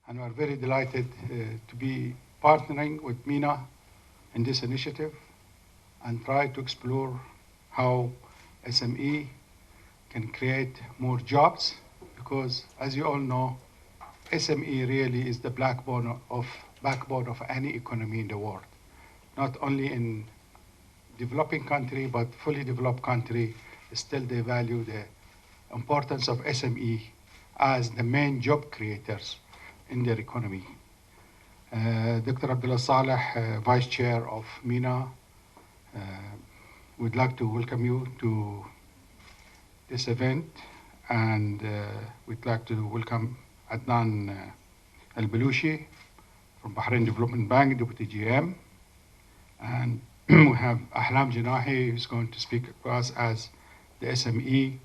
and we're very delighted to be partnering with MENA in this initiative and try to explore how SME can create more jobs, because as you all know, SME really is the backbone of any economy in the world, not only in developing country, but fully developed country, still they value the importance of SME as the main job creators in their economy. Dr. Abdullah Saleh, Vice Chair of MENA, would like to welcome you to this event, and we'd like to welcome Adnan Al-Balushi from Bahrain Development Bank, Deputy GM, and we have Ahlam Janahi, who's going to speak to us as the SME,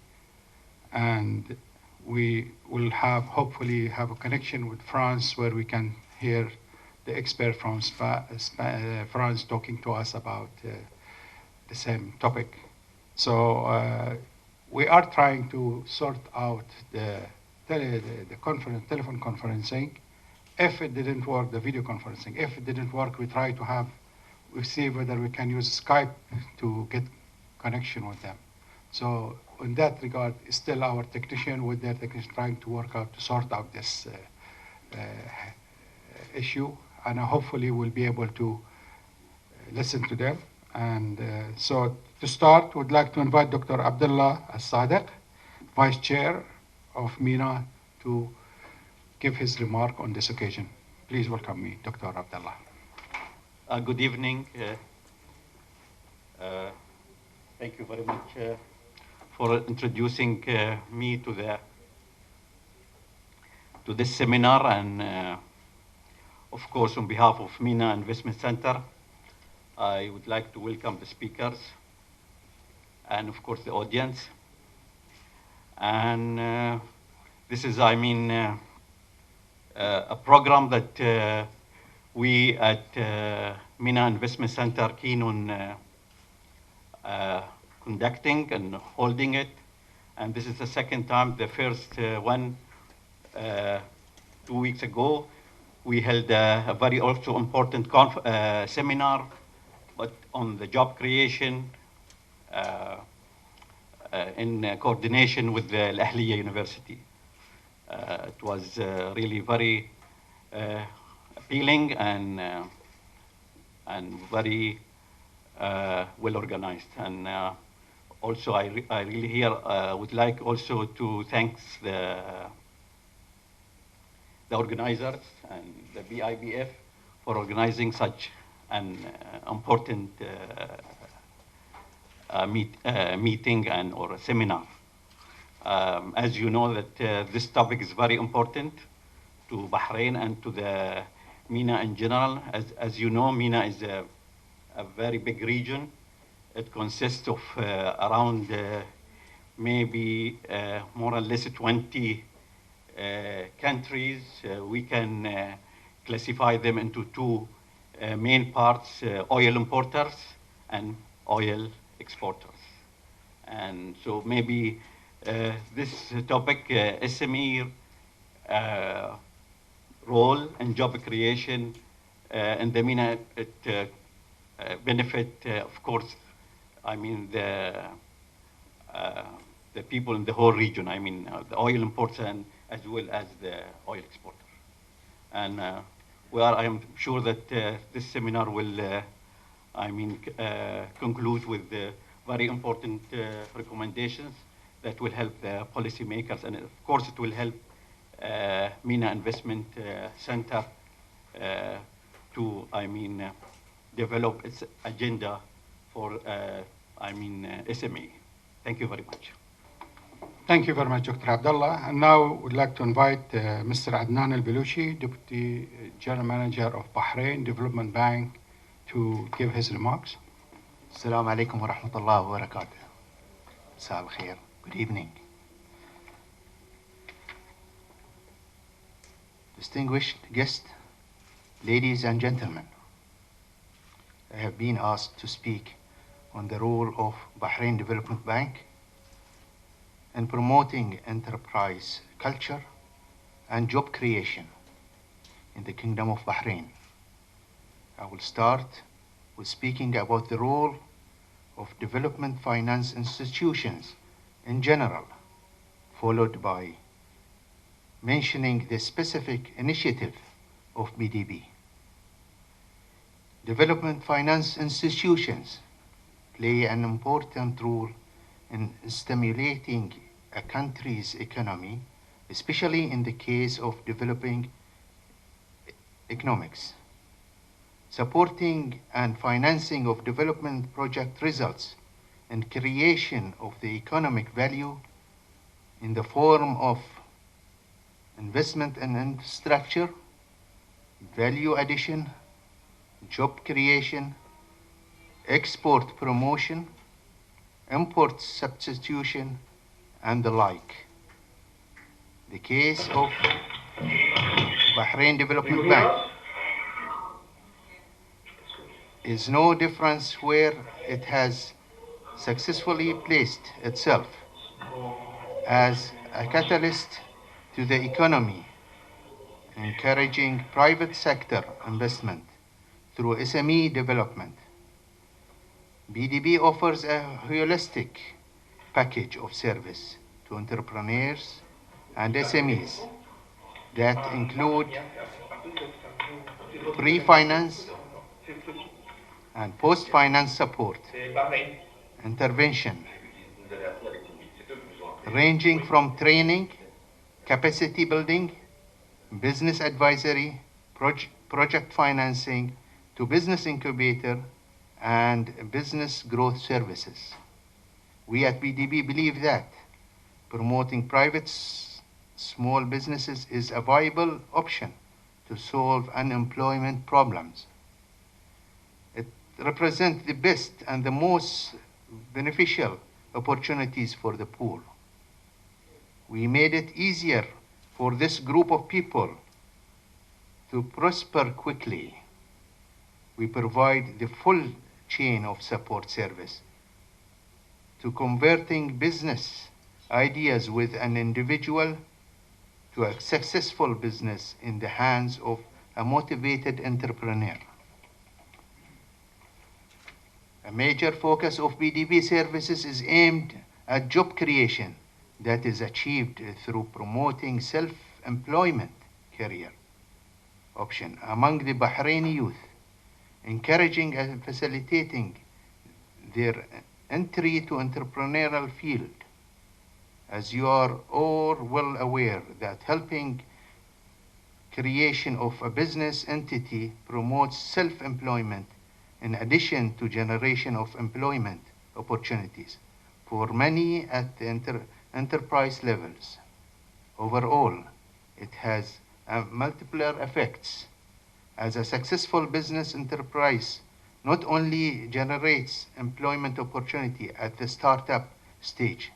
and we will hopefully have a connection with France where we can hear the expert from France talking to us about the same topic. So we are trying to sort out the telephone conferencing. If it didn't work, the video conferencing. If it didn't work, we see whether we can use Skype to get connection with them. So in that regard, still our technician with their technician trying to work out to sort out this issue, and hopefully we'll be able to listen to them. And so to start, we'd like to invite Dr. Abdullah Al-Sadiq, Vice Chair of MENA, to give his remark on this occasion. Please welcome me, Dr. Abdullah. Good evening. Thank you very much for introducing me to this seminar, and of course, on behalf of MENA Investment Centre, I would like to welcome the speakers and of course the audience. And this is, a program that we at MENA Investment Centre keen on conducting and holding it. And this is the second time. The first one, 2 weeks ago, we held a very also important seminar, but on the job creation in coordination with the Al Ahliya University. It was really very appealing and very well organized. And also, I really here would like also to thank the organizers and the BIBF for organizing such an important meeting and or a seminar. As you know that this topic is very important to Bahrain and to the MENA in general. As you know, MENA is a very big region. It consists of around maybe more or less 20 countries. We can classify them into two main parts, oil importers and oil exporters. And so maybe this topic, SME role and job creation in the MENA, it benefit, of course, the people in the whole region. The oil importer and as well as the oil exporter. And I am sure that this seminar will, conclude with very important recommendations that will help the policymakers, and of course it will help MENA Investment Centre to, develop its agenda for, SME. Thank you very much. Thank you very much, Dr. Abdullah. And now we'd like to invite Mr. Adnan Al-Balushi, Deputy General Manager of Bahrain Development Bank, to give his remarks. Assalamu alaikum wa rahmatullahi wa barakatuh. Masā al-khair. Good evening. Distinguished guests, ladies and gentlemen, I have been asked to speak on the role of Bahrain Development Bank in promoting enterprise culture and job creation in the Kingdom of Bahrain. I will start with speaking about the role of development finance institutions in general, followed by mentioning the specific initiative of BDB. Development finance institutions play an important role in stimulating a country's economy, especially in the case of developing economics. Supporting and financing of development project results in creation of the economic value in the form of investment in infrastructure, value addition, job creation, export promotion, import substitution, and the like. The case of Bahrain Development Bank is no difference, where it has successfully placed itself as a catalyst to the economy, encouraging private sector investment through SME development. BDB offers a holistic package of service to entrepreneurs and SMEs that include pre-finance and post-finance support, intervention, ranging from training, capacity building, business advisory, project financing, to business incubator and business growth services. We at BDB believe that promoting private small businesses is a viable option to solve unemployment problems. It represents the best and the most beneficial opportunities for the poor. We made it easier for this group of people to prosper quickly. We provide the full chain of support service to converting business ideas with an individual to a successful business in the hands of a motivated entrepreneur. A major focus of BDB services is aimed at job creation that is achieved through promoting self-employment career option among the Bahraini youth, encouraging and facilitating their entry to entrepreneurial field. As you are all well aware that helping creation of a business entity promotes self-employment in addition to generation of employment opportunities for many at the enterprise levels. Overall, it has multiplier effects, as a successful business enterprise not only generates employment opportunity at the startup stage,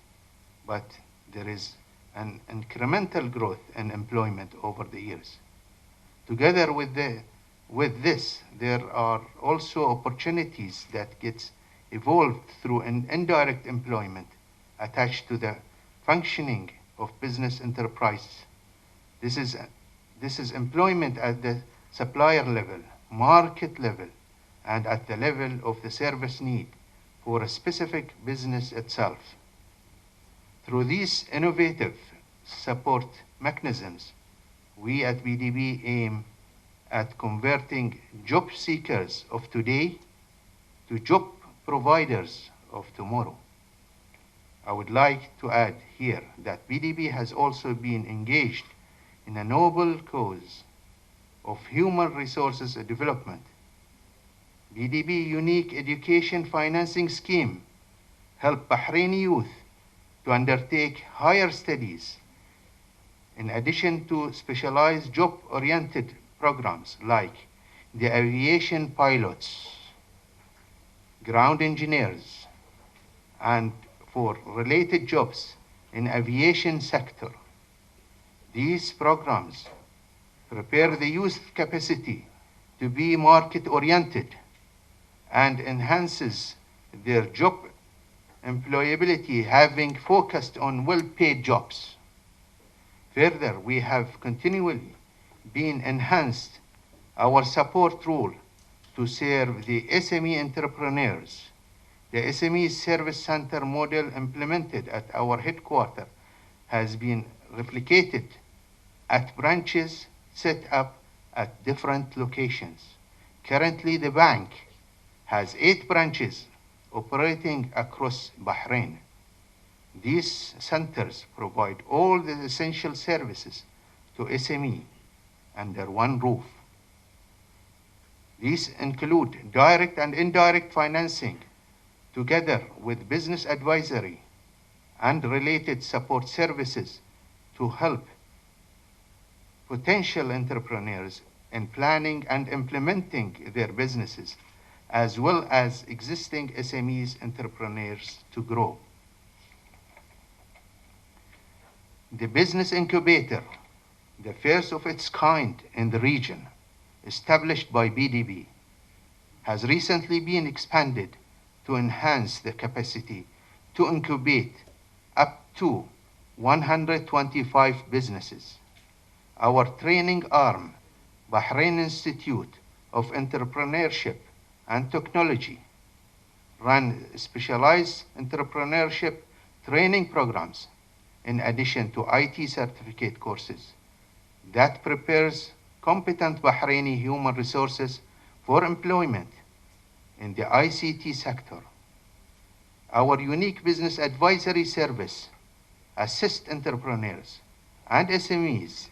but there is an incremental growth in employment over the years. Together with this, there are also opportunities that get evolved through an indirect employment attached to the functioning of business enterprises. This is employment at the supplier level, market level, and at the level of the service need for a specific business itself. Through these innovative support mechanisms, we at BDB aim at converting job seekers of today to job providers of tomorrow. I would like to add here that BDB has also been engaged in a noble cause of human resources development. BDB Unique Education Financing Scheme help Bahraini youth to undertake higher studies in addition to specialized job-oriented programs like the aviation pilots, ground engineers, and for related jobs in aviation sector. These programs prepare the youth capacity to be market-oriented and enhances their job employability, having focused on well-paid jobs. Further, we have continually been enhanced our support role to serve the SME entrepreneurs. The SME Service Center model implemented at our headquarters has been replicated at branches set up at different locations. Currently, the bank has 8 branches operating across Bahrain. These centers provide all the essential services to SME under one roof. These include direct and indirect financing, together with business advisory and related support services to help potential entrepreneurs in planning and implementing their businesses, as well as existing SMEs entrepreneurs to grow. The business incubator, the first of its kind in the region, established by BDB, has recently been expanded to enhance the capacity to incubate up to 125 businesses. Our training arm, Bahrain Institute of Entrepreneurship and Technology, run specialized entrepreneurship training programs in addition to IT certificate courses that prepares competent Bahraini human resources for employment in the ICT sector. Our unique business advisory service assists entrepreneurs and SMEs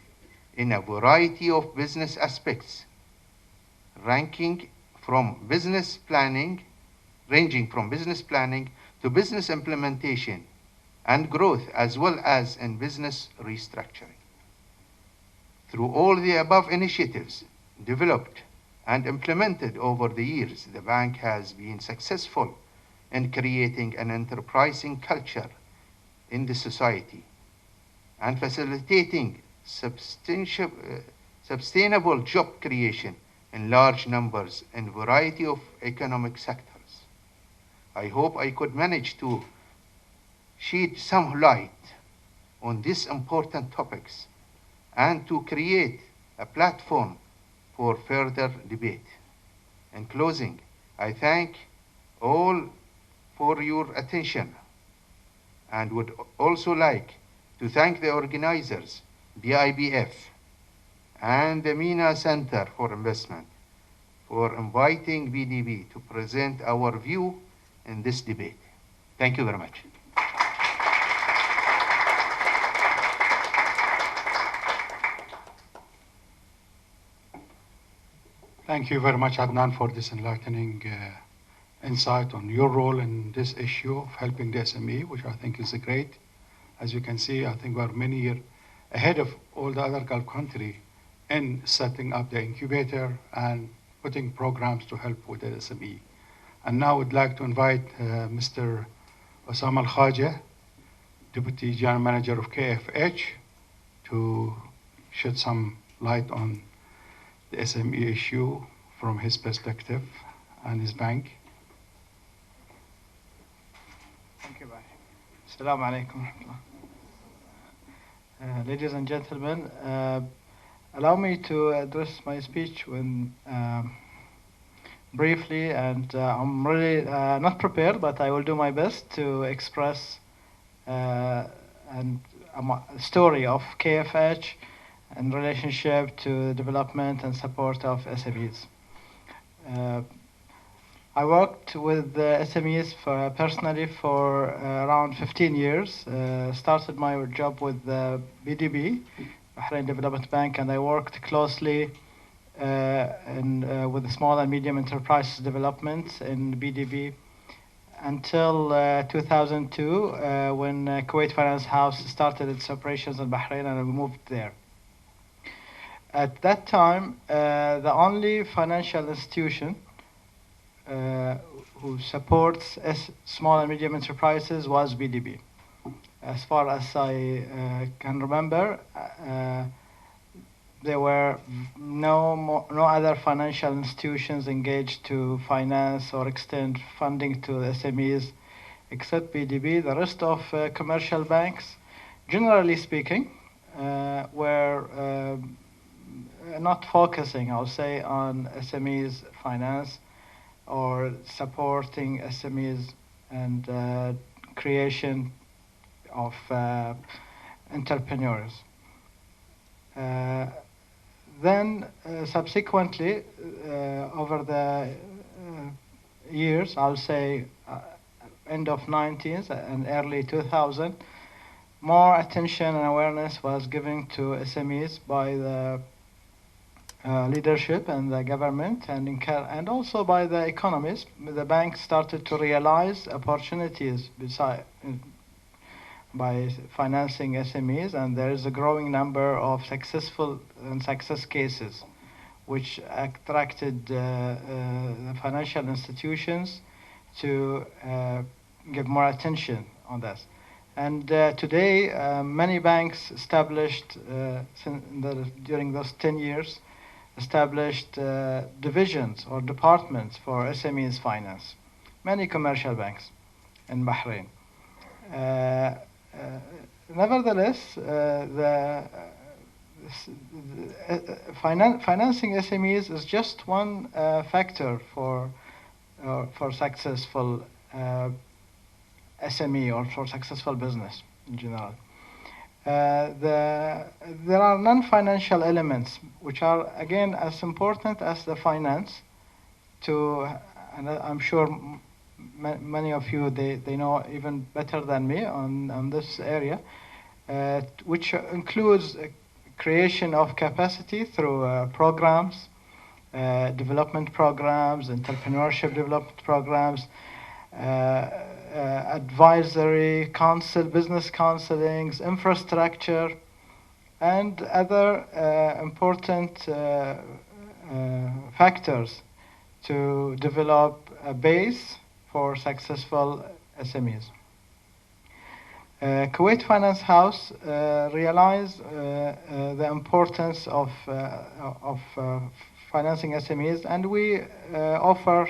in a variety of business aspects, ranging from business planning to business implementation and growth, as well as in business restructuring. Through all the above initiatives developed and implemented over the years, the bank has been successful in creating an enterprising culture in the society and facilitating sustainable job creation in large numbers in a variety of economic sectors. I hope I could manage to shed some light on these important topics and to create a platform for further debate. In closing, I thank all for your attention and would also like to thank the organizers, BIBF, and the MENA Centre for Investment for inviting BDB to present our view in this debate. Thank you very much. Thank you very much, Adnan, for this enlightening insight on your role in this issue of helping the SME, which I think is great. As you can see, I think we're many years ahead of all the other Gulf countries in setting up the incubator and putting programs to help with the SME. And now I'd like to invite Mr. Osama Al-Khaja, Deputy General Manager of KFH, to shed some light on the SME issue from his perspective and his bank. Thank you, Bashir. Assalamu alaikum. Ladies and gentlemen, allow me to address my speech briefly, and I'm really not prepared, but I will do my best to express a story of KFH in relationship to development and support of SMEs. I worked with SMEs personally for around 15 years. Started my job with BDB, Bahrain Development Bank, and I worked closely with small and medium enterprises development in BDB until 2002, when Kuwait Finance House started its operations in Bahrain, and we moved there. At that time, the only financial institution who supports small and medium enterprises was BDB. As far as I can remember, there were no other financial institutions engaged to finance or extend funding to SMEs except BDB. The rest of commercial banks, generally speaking, were not focusing, I'll say, on SMEs finance or supporting SMEs and creation of entrepreneurs. Then subsequently, over the years, I'll say end of 90s and early 2000, more attention and awareness was given to SMEs by the leadership and the government and also by the economies. The bank started to realize opportunities by financing SMEs, and there is a growing number of successful and success cases which attracted the financial institutions to give more attention on this. And today, many banks established, during those 10 years, established divisions or departments for SMEs finance. Many commercial banks in Bahrain. Nevertheless, financing SMEs is just one factor for successful SME or for successful business in general. There are non-financial elements which are again as important as the finance. And I'm sure many of you they know even better than me on this area, which includes creation of capacity through programs, development programs, entrepreneurship development programs, advisory, business counselings, infrastructure, and other important factors to develop a base for successful SMEs. Kuwait Finance House realized the importance of financing SMEs, and we offer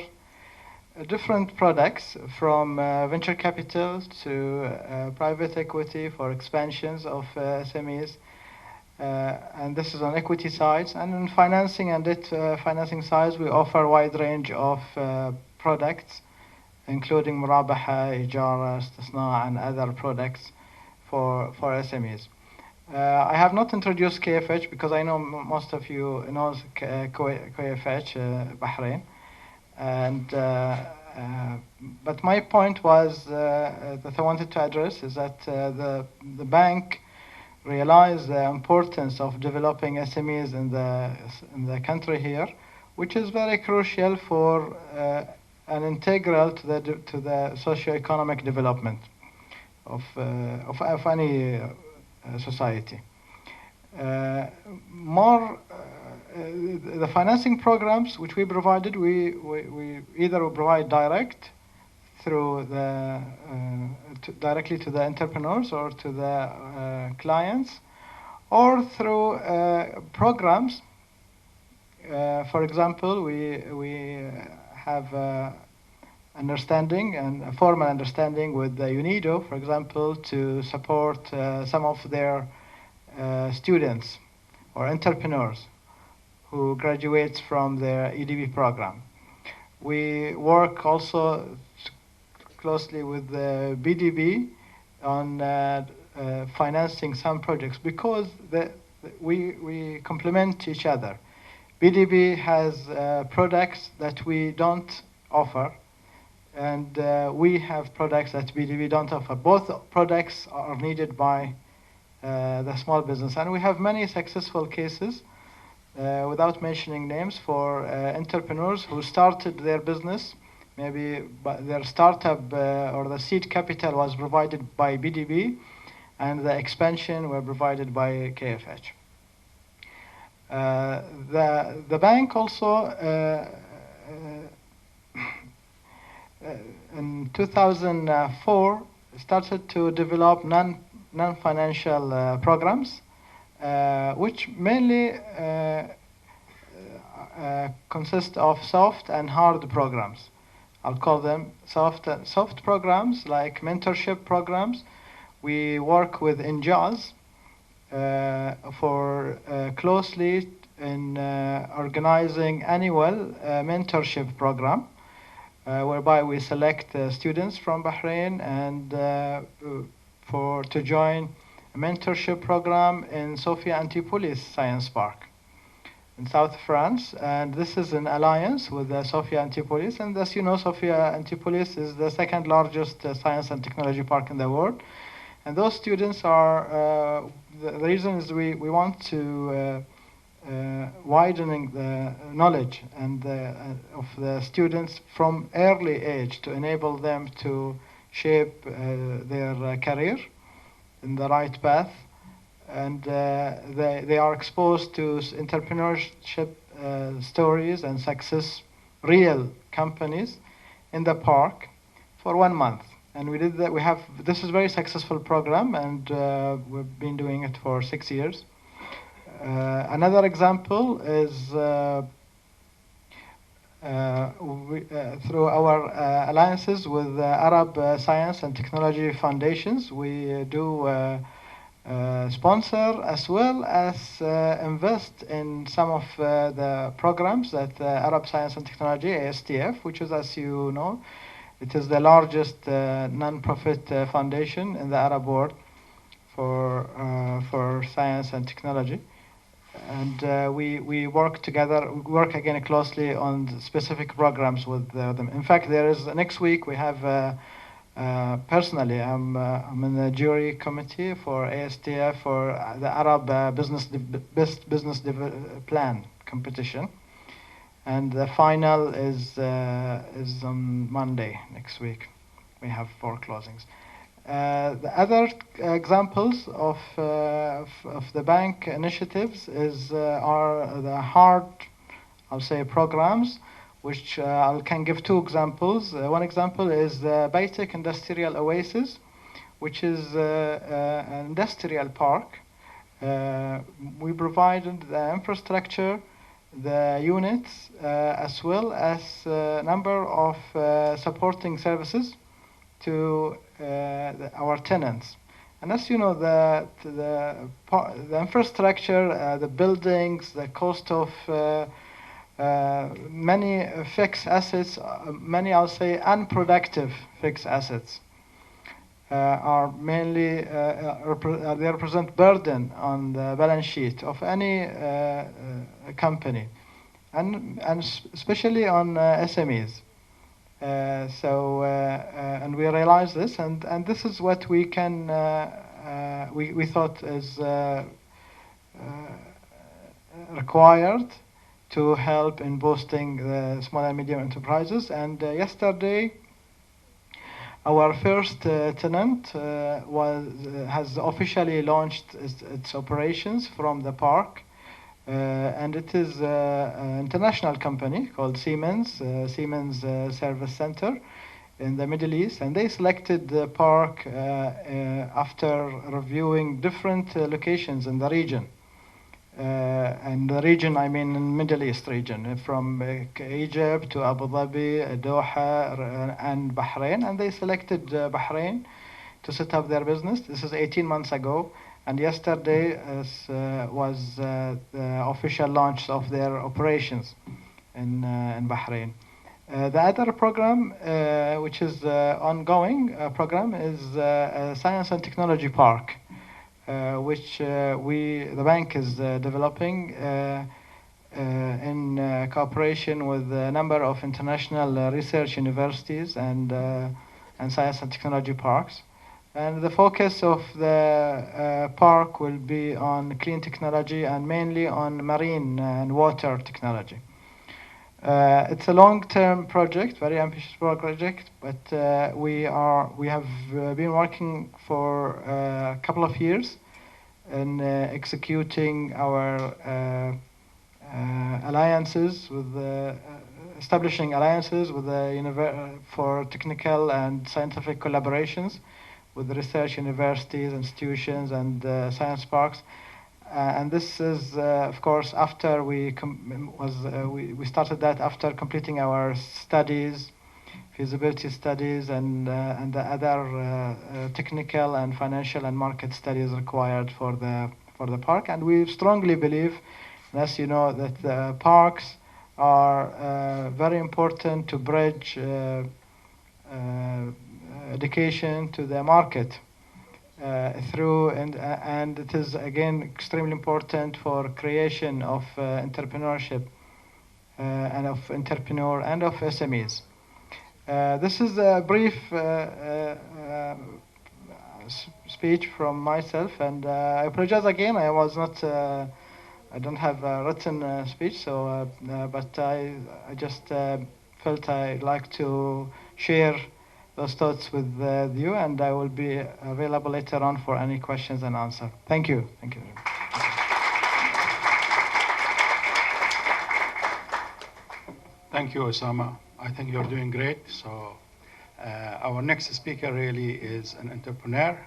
different products from venture capital to private equity for expansions of SMEs, and this is on equity sides. And on financing and debt financing sides, we offer a wide range of products, including murabaha, ijara, istisna, and other products for SMEs. I have not introduced KFH because I know most of you know KFH, Bahrain. And but my point was that I wanted to address is that the bank realized the importance of developing SMEs in the country here, which is very crucial for and integral to the socio-economic development of any society. The financing programs which we provided, we either provide direct through directly to the entrepreneurs or to the clients, or through programs. For example, we have understanding and a formal understanding with the UNIDO, for example, to support some of their students or entrepreneurs who graduates from their EDB program. We work also closely with the BDB on financing some projects because we complement each other. BDB has products that we don't offer, and we have products that BDB don't offer. Both products are needed by the small business, and we have many successful cases, without mentioning names, for entrepreneurs who started their business. Maybe their startup or the seed capital was provided by BDB, and the expansion were provided by KFH. The bank also in 2004 started to develop non-financial programs, which mainly consist of soft and hard programs. I'll call them soft programs, like mentorship programs. We work with NGOs for closely in organizing annual mentorship program, whereby we select students from Bahrain and to join a mentorship program in Sophia Antipolis Science Park in South France. And this is an alliance with Sophia Antipolis. And as you know, Sophia Antipolis is the second largest science and technology park in the world. And those students are, the reason is we want to widening the knowledge and of the students from early age to enable them to shape their career in the right path. And they are exposed to entrepreneurship stories and success, real companies in the park for 1 month. And we did that. This is a very successful program, and we've been doing it for 6 years. Another example is through our alliances with Arab Science and Technology Foundations. We do sponsor as well as invest in some of the programs that Arab Science and Technology, ASTF, which is, as you know, it is the largest non-profit foundation in the Arab world for science and technology. And we work together, we work again closely on specific programs with them. In fact, next week we have, personally, I'm in the jury committee for ASTF for the Arab Best Business Plan competition. And the final is on Monday next week. We have 4 closings. The other examples of the bank initiatives are the hard, I'll say, programs, which I can give 2 examples. One example is the Baitek Industrial Oasis, which is an industrial park. We provided the infrastructure, the units, as well as a number of supporting services to our tenants. And as you know, the infrastructure, the buildings, the cost of many fixed assets, many, I'll say, unproductive fixed assets, are mainly, they represent burden on the balance sheet of any company, and especially on SMEs. And we realize this, and this is what we can, we thought is required to help in boosting the small and medium enterprises. And yesterday, our first tenant has officially launched its operations from the park. And it is an international company called Siemens Service Center in the Middle East. And they selected the park after reviewing different locations in the region. And the region, I mean in Middle East region, from Egypt to Abu Dhabi, Doha, and Bahrain. And they selected Bahrain to set up their business. This is 18 months ago. And yesterday was the official launch of their operations in Bahrain. The other program, which is ongoing program, is a Science and Technology Park, which the bank is developing in cooperation with a number of international research universities and science and technology parks. And the focus of the park will be on clean technology and mainly on marine and water technology. It's a long-term project, very ambitious project, but we have been working for a couple of years in executing our alliances with establishing alliances with for technical and scientific collaborations with research universities, institutions, and science parks. And this is, of course, after we started that after completing our studies, feasibility studies, and the other technical and financial and market studies required for the park. And we strongly believe And as you know, that the parks are very important to bridge education to the market through, and it is again extremely important for creation of entrepreneurship and of entrepreneur and of SMEs. This is a brief speech from myself, and I apologize again. I was not. I don't have a written speech, so but I just felt I'd like to share those thoughts with you, and I will be available later on for any questions and answer. Thank you. Thank you. Thank you, Osama. I think you're doing great. So our next speaker really is an entrepreneur.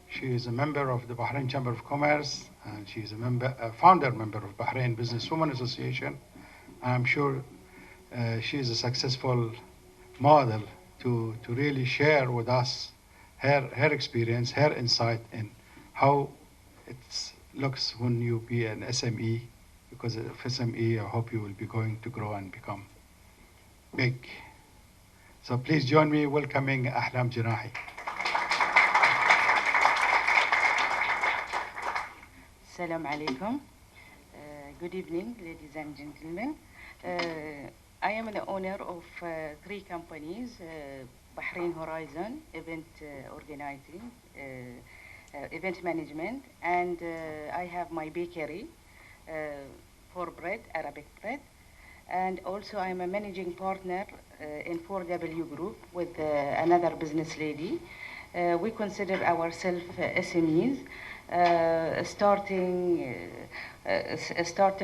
She is a member of the Bahrain Chamber of Commerce, and she is a founder member of Bahrain Businesswomen Association. I'm sure she is a successful model to really share with us her experience, her insight in how it looks when you be an SME. Because of SME, I hope you will be going to grow and become big. So please join me welcoming Ahlam Jinahi. Assalamu alaikum. Good evening, ladies and gentlemen. I am the owner of 3 companies, Bahrain Horizon, event organizing, event management, and I have my bakery for bread, Arabic bread. And also I'm a managing partner in 4W Group with another business lady. We consider ourselves SMEs, starting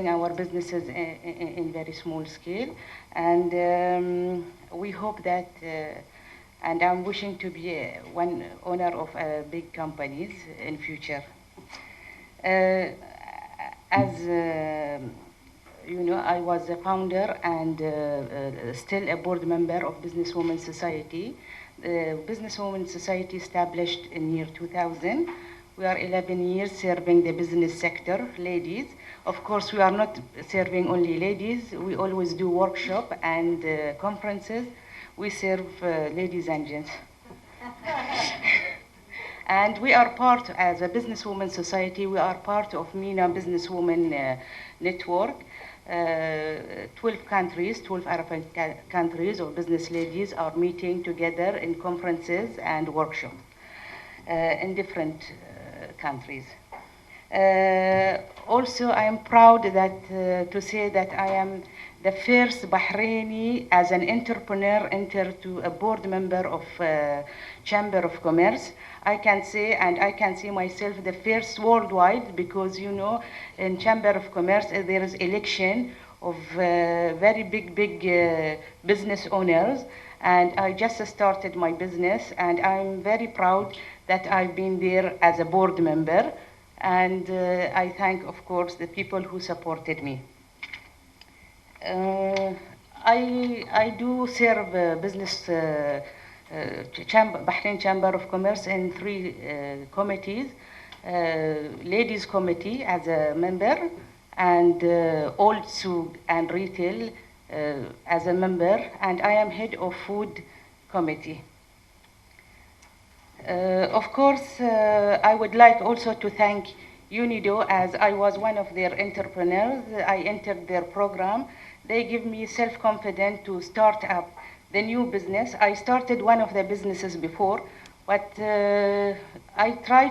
our businesses in very small scale. And we hope that, and I'm wishing to be one owner of big companies in future. As you know, I was a founder and still a board member of Businesswomen Society. The Businesswomen Society established in year 2000. We are 11 years serving the business sector, ladies. Of course, we are not serving only ladies. We always do workshop and conferences. We serve ladies and gents. And we are part, as a Businesswomen Society, we are part of MENA Businesswomen Network. 12 countries, 12 Arabic countries of business ladies are meeting together in conferences and workshops in different countries. Also, I am proud that to say that I am the first Bahraini as an entrepreneur enter to a board member of Chamber of Commerce. I can say, and I can see myself the first worldwide, because you know, in Chamber of Commerce there is election of very big business owners, and I just started my business, and I'm very proud that I've been there as a board member, and I thank, of course, the people who supported me. I do serve business Bahrain Chamber of Commerce in 3 committees. Ladies Committee as a member, and Old Souk and Retail as a member, and I am head of Food Committee. Of course, I would like also to thank UNIDO, as I was one of their entrepreneurs. I entered their program. They give me self-confidence to start up the new business. I started one of the businesses before, but I tried